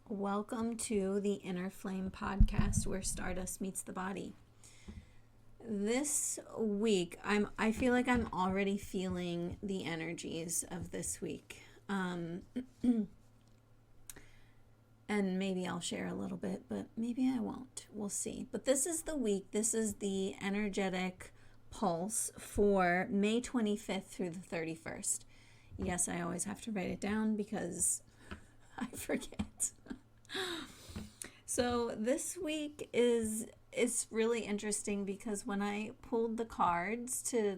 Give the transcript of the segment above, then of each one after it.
Welcome to the Inner Flame podcast where Stardust meets the body. This week, I feel like I'm already feeling the energies of this week. And maybe I'll share a little bit, but maybe I won't. We'll see. But this is the week, this is the energetic pulse for May 25th through the 31st. Yes, I always have to write it down because I forget. So this week is really interesting because when I pulled the cards to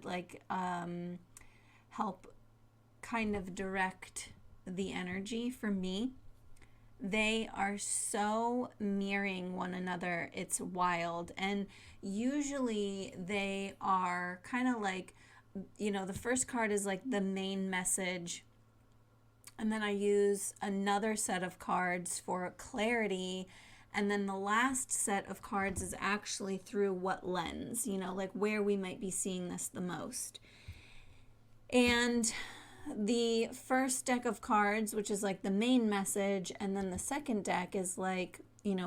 help kind of direct the energy for me, they are so mirroring one another. It's wild. And usually they are kind of like, the first card is like the main message. And then I use another set of cards for clarity. And then the last set of cards is actually through what lens, like where we might be seeing this the most. And the first deck of cards, which is like the main message, and then the second deck is like,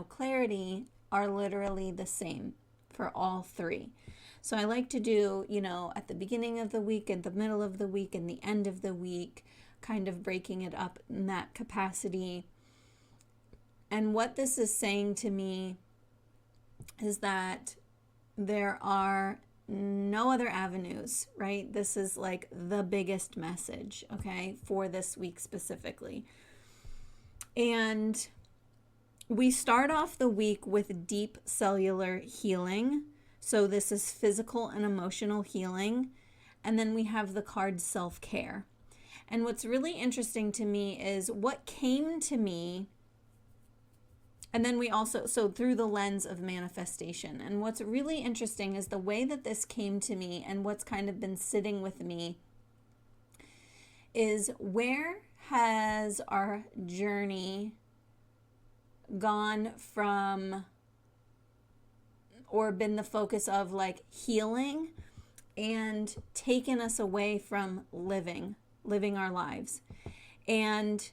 clarity, are literally the same for all three. So I like to do, at the beginning of the week, at the middle of the week, and the end of the week, kind of breaking it up in that capacity. And what this is saying to me is that there are no other avenues, right? This is like the biggest message, okay, for this week specifically. And we start off the week with deep cellular healing. So this is physical and emotional healing. And then we have the card self-care. And what's really interesting to me is what came to me, and then we also, so through the lens of manifestation. And what's really interesting is the way that this came to me and what's kind of been sitting with me is where has our journey gone from or been the focus of like healing and taken us away from living our lives. And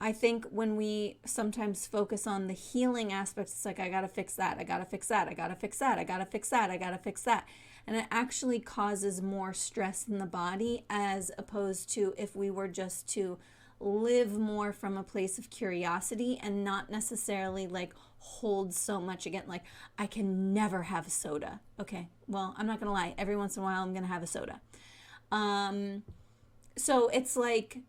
I think when we sometimes focus on the healing aspects, it's like, I got to fix that. I got to fix that. I got to fix that. I got to fix that. I got to fix that. And it actually causes more stress in the body as opposed to if we were just to live more from a place of curiosity and not necessarily like hold so much again. Like, I can never have soda. Okay, well, I'm not going to lie. Every once in a while, I'm going to have a soda. So it's like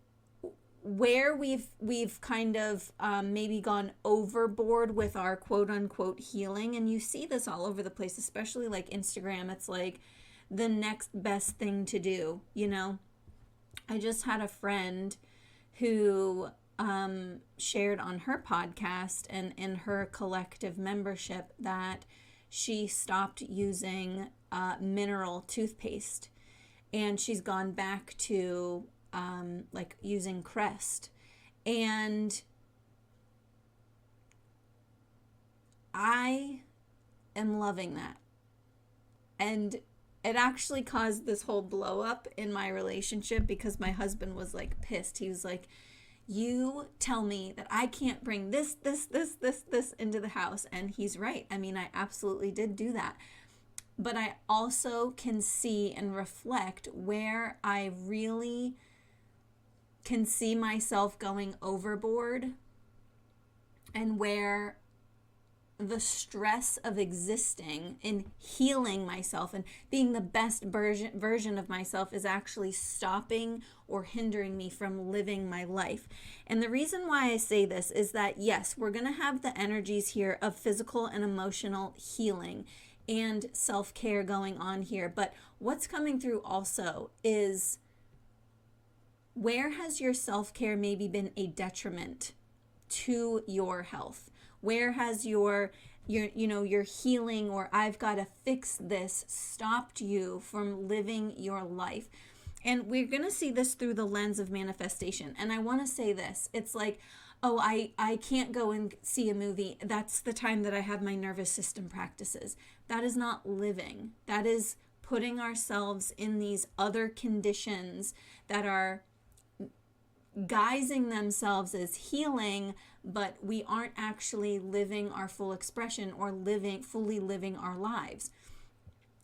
where we've kind of maybe gone overboard with our quote unquote healing. And you see this all over the place, especially like Instagram. It's like the next best thing to do, I just had a friend who shared on her podcast and in her collective membership that she stopped using mineral toothpaste. And she's gone back to like using Crest. And I am loving that. And it actually caused this whole blow up in my relationship because my husband was like pissed. He was like, you tell me that I can't bring this into the house. And he's right. I mean, I absolutely did do that. But I also can see and reflect where I really can see myself going overboard and where the stress of existing and healing myself and being the best version of myself is actually stopping or hindering me from living my life. And the reason why I say this is that, yes, we're going to have the energies here of physical and emotional healing and self-care going on here. But what's coming through also is where has your self-care maybe been a detriment to your health? Where has your healing or I've got to fix this stopped you from living your life? And we're going to see this through the lens of manifestation. And I want to say this. It's like, oh, I can't go and see a movie. That's the time that I have my nervous system practices. That is not living. That is putting ourselves in these other conditions that are guising themselves as healing, but we aren't actually living our full expression or fully living our lives.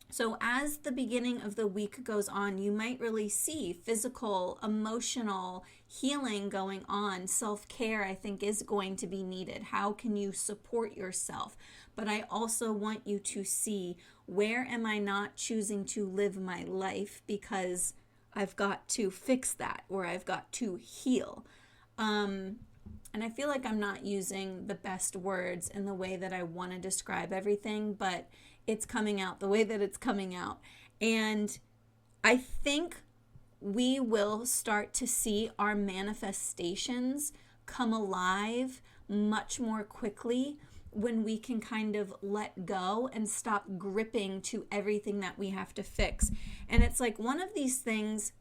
So as the beginning of the week goes on, you might really see physical, emotional healing going on. Self-care, I think, is going to be needed. How can you support yourself? But I also want you to see, where am I not choosing to live my life because I've got to fix that, or I've got to heal. And I feel like I'm not using the best words in the way that I want to describe everything, but it's coming out the way that it's coming out. And I think we will start to see our manifestations come alive much more quickly when we can kind of let go and stop gripping to everything that we have to fix. And it's like one of these things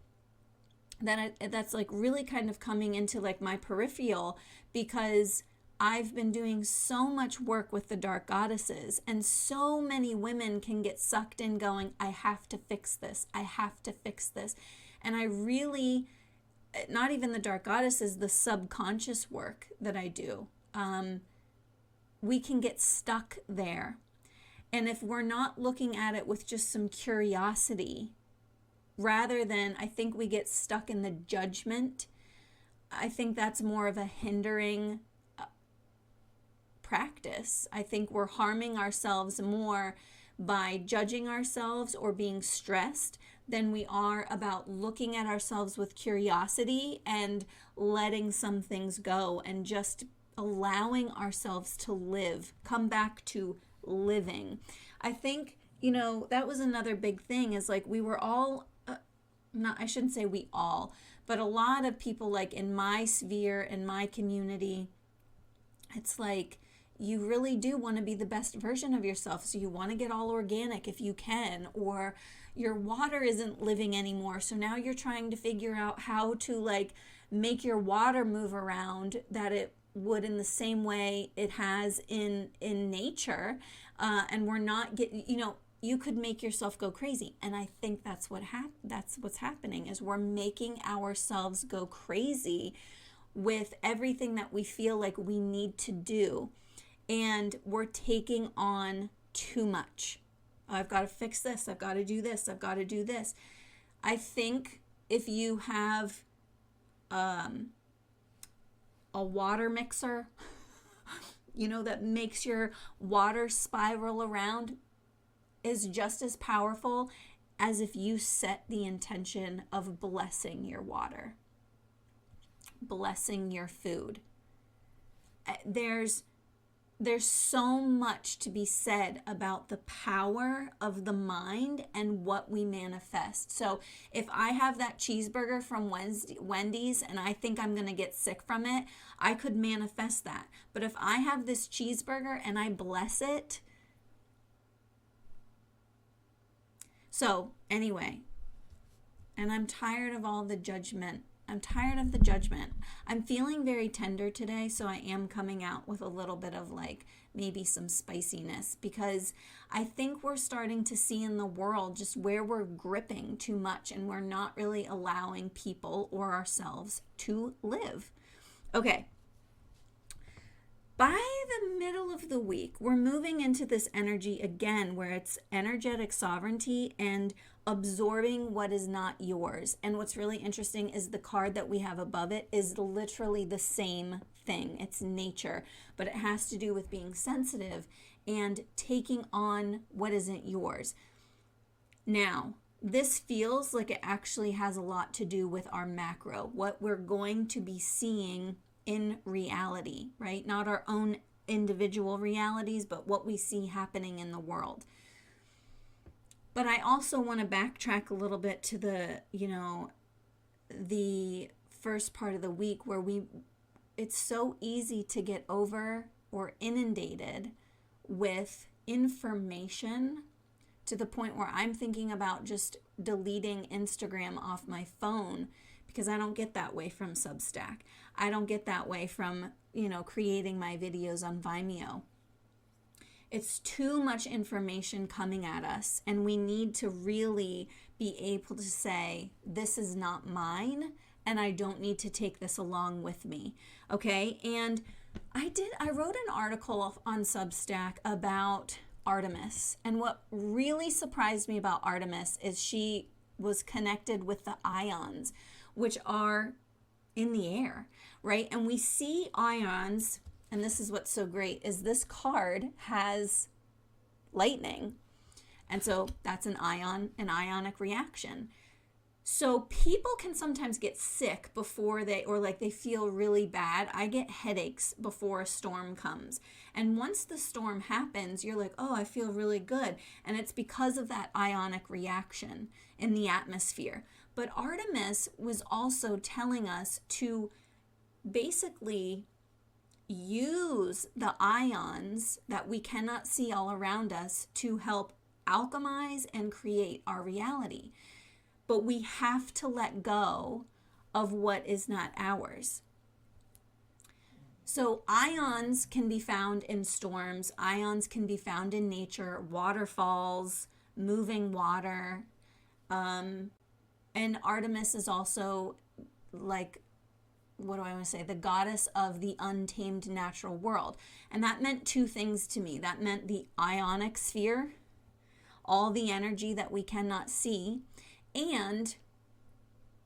that's like really kind of coming into like my peripheral, because I've been doing so much work with the dark goddesses, and so many women can get sucked in going, I have to fix this. I have to fix this. And I really, not even the dark goddesses, the subconscious work that I do, we can get stuck there. And if we're not looking at it with just some curiosity, rather than, I think we get stuck in the judgment. I think that's more of a hindering practice. I think we're harming ourselves more by judging ourselves or being stressed than we are about looking at ourselves with curiosity and letting some things go and just allowing ourselves to live, come back to living. I think, that was another big thing, is like we were all, I shouldn't say we all, but a lot of people like in my sphere, in my community, it's like you really do want to be the best version of yourself. So you want to get all organic if you can, or your water isn't living anymore. So now you're trying to figure out how to like make your water move around that it would in the same way it has in nature. And we're not getting, you could make yourself go crazy. And I think that's what's happening, is we're making ourselves go crazy with everything that we feel like we need to do. And we're taking on too much. I've got to fix this. I've got to do this. I've got to do this. I think if you have a water mixer, that makes your water spiral around, is just as powerful as if you set the intention of blessing your water, blessing your food. There's so much to be said about the power of the mind and what we manifest. So if I have that cheeseburger from Wendy's and I think I'm going to get sick from it, I could manifest that. But if I have this cheeseburger and I bless it. So anyway, and I'm tired of all the judgment. I'm tired of the judgment. I'm feeling very tender today, so I am coming out with a little bit of like maybe some spiciness, because I think we're starting to see in the world just where we're gripping too much and we're not really allowing people or ourselves to live. Okay. By the middle of the week, we're moving into this energy again where it's energetic sovereignty and absorbing what is not yours. And what's really interesting is the card that we have above it is literally the same thing. It's nature, but it has to do with being sensitive and taking on what isn't yours. Now, this feels like it actually has a lot to do with our macro, what we're going to be seeing in reality, right? Not our own individual realities, but what we see happening in the world. But I also want to backtrack a little bit to the first part of the week where it's so easy to get over or inundated with information to the point where I'm thinking about just deleting Instagram off my phone, because I don't get that way from Substack. I don't get that way from, creating my videos on Vimeo. It's too much information coming at us, and we need to really be able to say, this is not mine, and I don't need to take this along with me. Okay? And I wrote an article on Substack about Artemis. And what really surprised me about Artemis is she was connected with the ions, which are in the air, right? And we see ions, and this is what's so great, is this card has lightning. And so that's an ionic reaction. So people can sometimes get sick before they feel really bad. I get headaches before a storm comes. And once the storm happens, you're like, oh, I feel really good. And it's because of that ionic reaction in the atmosphere. But Artemis was also telling us to basically use the ions that we cannot see all around us to help alchemize and create our reality. But we have to let go of what is not ours. So ions can be found in storms. Ions can be found in nature, waterfalls, moving water. And Artemis is also like, what do I want to say? The goddess of the untamed natural world. And that meant two things to me. That meant the ionic sphere, all the energy that we cannot see, and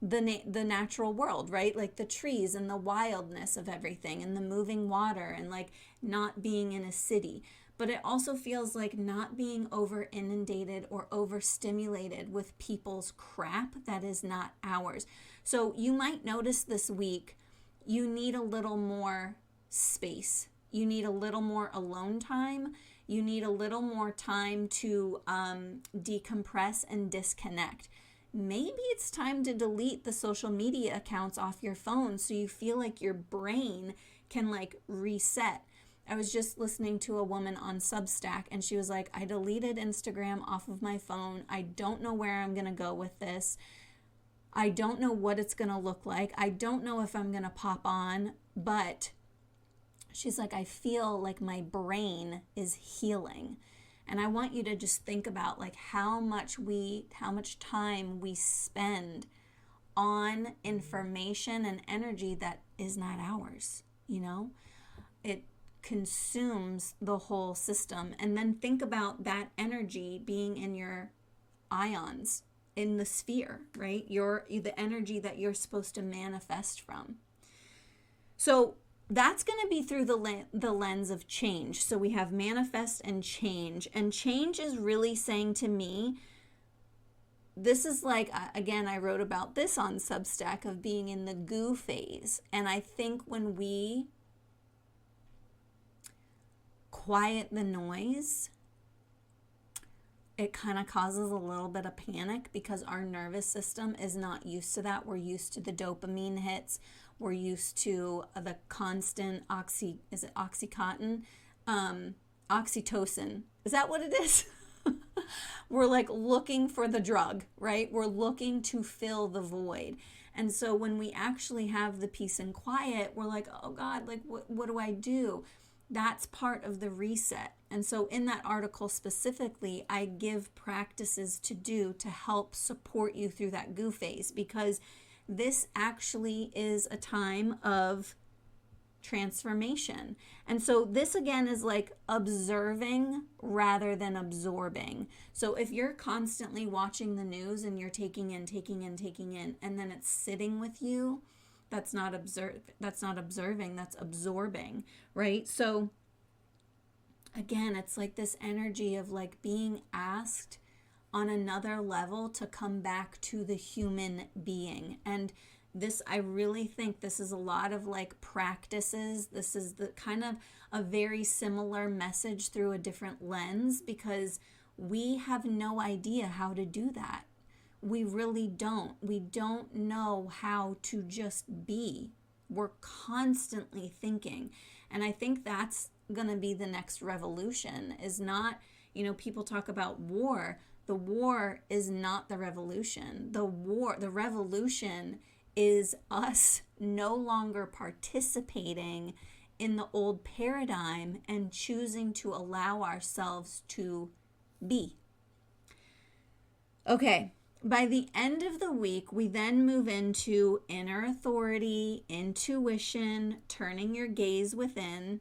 the natural world, right? Like the trees and the wildness of everything and the moving water and like not being in a city. But it also feels like not being over inundated or overstimulated with people's crap that is not ours. So you might notice this week, you need a little more space. You need a little more alone time. You need a little more time to decompress and disconnect. Maybe it's time to delete the social media accounts off your phone so you feel like your brain can like reset. I was just listening to a woman on Substack and she was like, I deleted Instagram off of my phone. I don't know where I'm going to go with this. I don't know what it's going to look like. I don't know if I'm going to pop on, but she's like, I feel like my brain is healing. And I want you to just think about like how much time we spend on information and energy that is not ours, you know? It consumes the whole system. And then think about that energy being in your ions, in the sphere, right? The energy that you're supposed to manifest from. So that's going to be through the lens of change. So we have manifest and change. And change is really saying to me, this is like, again, I wrote about this on Substack of being in the goo phase. And I think when we quiet the noise, it kind of causes a little bit of panic because our nervous system is not used to that. We're used to the dopamine hits. We're used to the constant Oxycontin? Oxytocin. Is that what it is? We're like looking for the drug, right? We're looking to fill the void. And so when we actually have the peace and quiet, we're like, oh God, like what do I do? That's part of the reset. And so in that article specifically, I give practices to do to help support you through that goo phase, because this actually is a time of transformation. And so this again is like observing rather than absorbing. So if you're constantly watching the news and you're taking in, and then it's sitting with you, that's not observing, that's absorbing, right? So again, it's like this energy of like being asked on another level to come back to the human being. And this, I really think this is a lot of like practices. This is the kind of a very similar message through a different lens, because we have no idea how to do that. We really don't. We don't know how to just be. We're constantly thinking. And I think that's going to be the next revolution, is not, people talk about war. The war is not the revolution. The revolution is us no longer participating in the old paradigm and choosing to allow ourselves to be. Okay, by the end of the week, we then move into inner authority, intuition, turning your gaze within,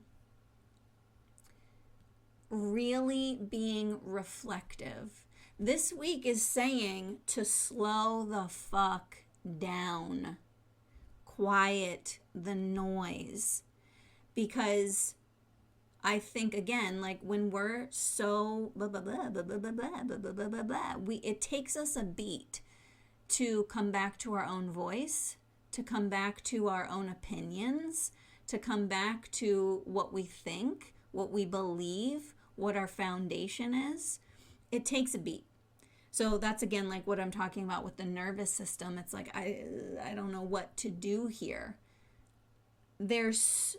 really being reflective. This week is saying to slow the fuck down, quiet the noise, because I think, again, like when we're so blah blah blah blah blah blah blah blah blah blah blah, it takes us a beat to come back to our own voice, to come back to our own opinions, to come back to what we think, what we believe, what our foundation is. It takes a beat. So that's, again, like what I'm talking about with the nervous system. It's like I don't know what to do here. There's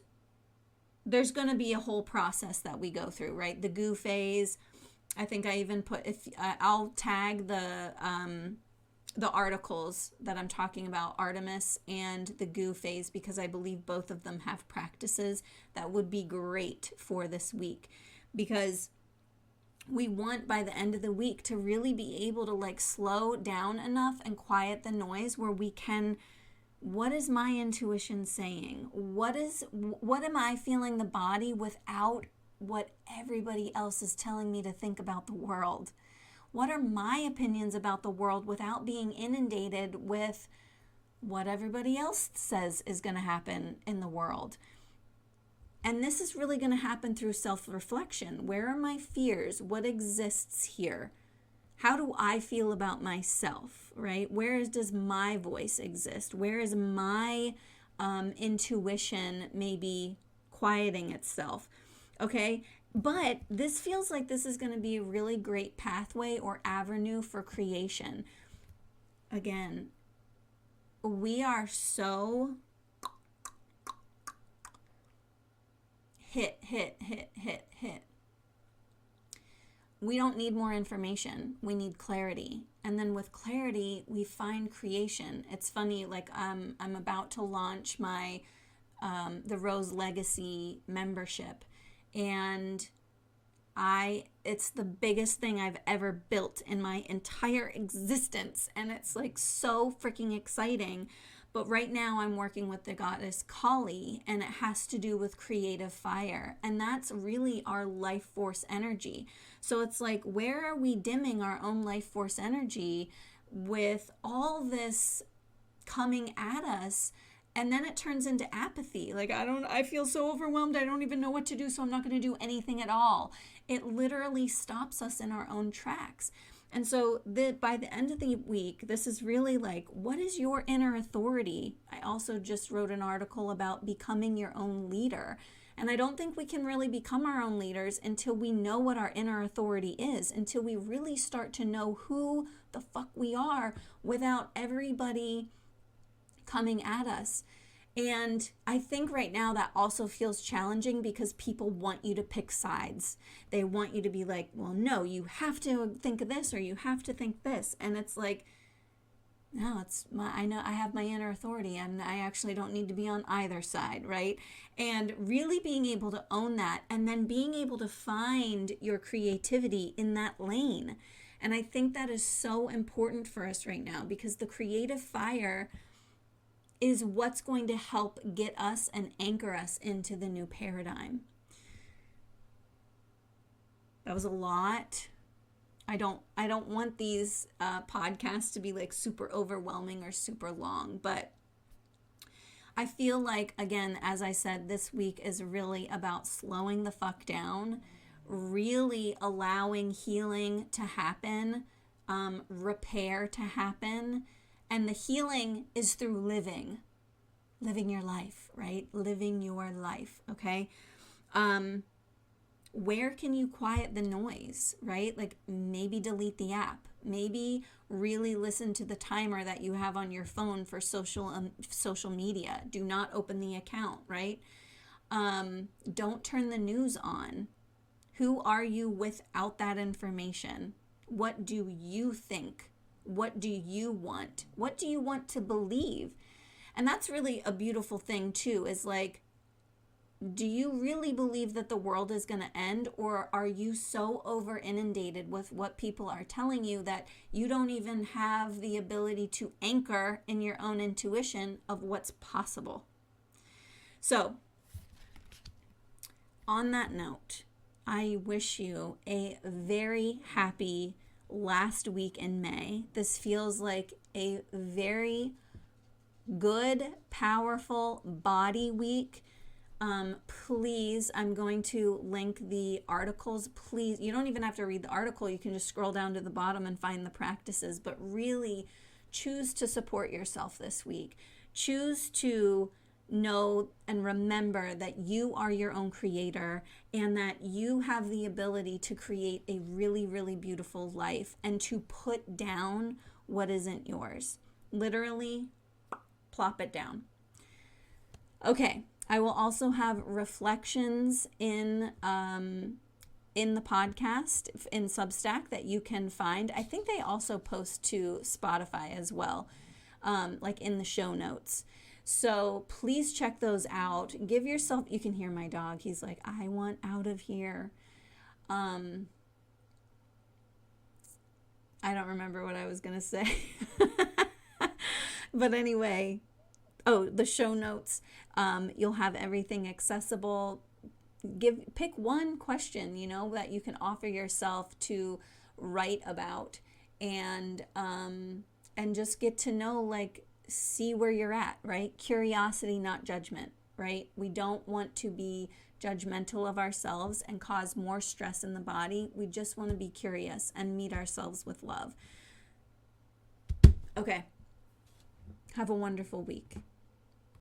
going to be a whole process that we go through, right? The goo phase. I think I even put, if I'll tag the articles that I'm talking about, Artemis and the goo phase, because I believe both of them have practices that would be great for this week, because we want by the end of the week to really be able to like slow down enough and quiet the noise where we can, what is my intuition saying? What am I feeling the body without what everybody else is telling me to think about the world? What are my opinions about the world without being inundated with what everybody else says is going to happen in the world? And this is really going to happen through self-reflection. Where are my fears? What exists here? How do I feel about myself, right? Where does my voice exist? Where is my intuition maybe quieting itself? Okay, but this feels like this is going to be a really great pathway or avenue for creation. Again, we are so hit. We don't need more information. We need clarity. And then with clarity, we find creation. It's funny, like I'm about to launch my the Rose Legacy membership, and it's the biggest thing I've ever built in my entire existence, and it's like so freaking exciting. But right now I'm working with the goddess Kali, and it has to do with creative fire. And that's really our life force energy. So it's like, where are we dimming our own life force energy with all this coming at us? And then it turns into apathy. Like, I feel so overwhelmed. I don't even know what to do, so I'm not going to do anything at all. It literally stops us in our own tracks. And so by the end of the week, this is really like, what is your inner authority? I also just wrote an article about becoming your own leader. And I don't think we can really become our own leaders until we know what our inner authority is, until we really start to know who the fuck we are without everybody coming at us. And I think right now that also feels challenging because people want you to pick sides. They want you to be like, well, no, you have to think of this or you have to think this. And it's like, no, I know I have my inner authority and I actually don't need to be on either side, right? And really being able to own that and then being able to find your creativity in that lane. And I think that is so important for us right now, because the creative fire is what's going to help get us and anchor us into the new paradigm. That was a lot. I don't want these podcasts to be like super overwhelming or super long, but I feel like, again, as I said, this week is really about slowing the fuck down, really allowing healing to happen, repair to happen. And the healing is through living your life, right? Living your life, okay? Where can you quiet the noise, right? Like maybe delete the app. Maybe really listen to the timer that you have on your phone for social media. Do not open the account, right? Don't turn the news on. Who are you without that information? What do you think? What do you want? What do you want to believe? And that's really a beautiful thing too, is like, do you really believe that the world is going to end, or are you so over inundated with what people are telling you that you don't even have the ability to anchor in your own intuition of what's possible? So, on that note, I wish you a very happy last week in May. This feels like a very good, powerful body week. Please, I'm going to link the articles. Please, you don't even have to read the article. You can just scroll down to the bottom and find the practices, but really choose to support yourself this week. Choose to know and remember that you are your own creator and that you have the ability to create a really, really beautiful life and to put down what isn't yours. Literally, plop it down. Okay, I will also have reflections in the podcast in Substack that you can find. I think they also post to Spotify as well, like in the show notes. So please check those out. Give yourself, you can hear my dog. He's like, I want out of here. I don't remember what I was going to say. But anyway, the show notes. You'll have everything accessible. Pick one question, that you can offer yourself to write about, and just get to know, see where you're at, right? Curiosity, not judgment, right? We don't want to be judgmental of ourselves and cause more stress in the body. We just want to be curious and meet ourselves with love. Okay. Have a wonderful week.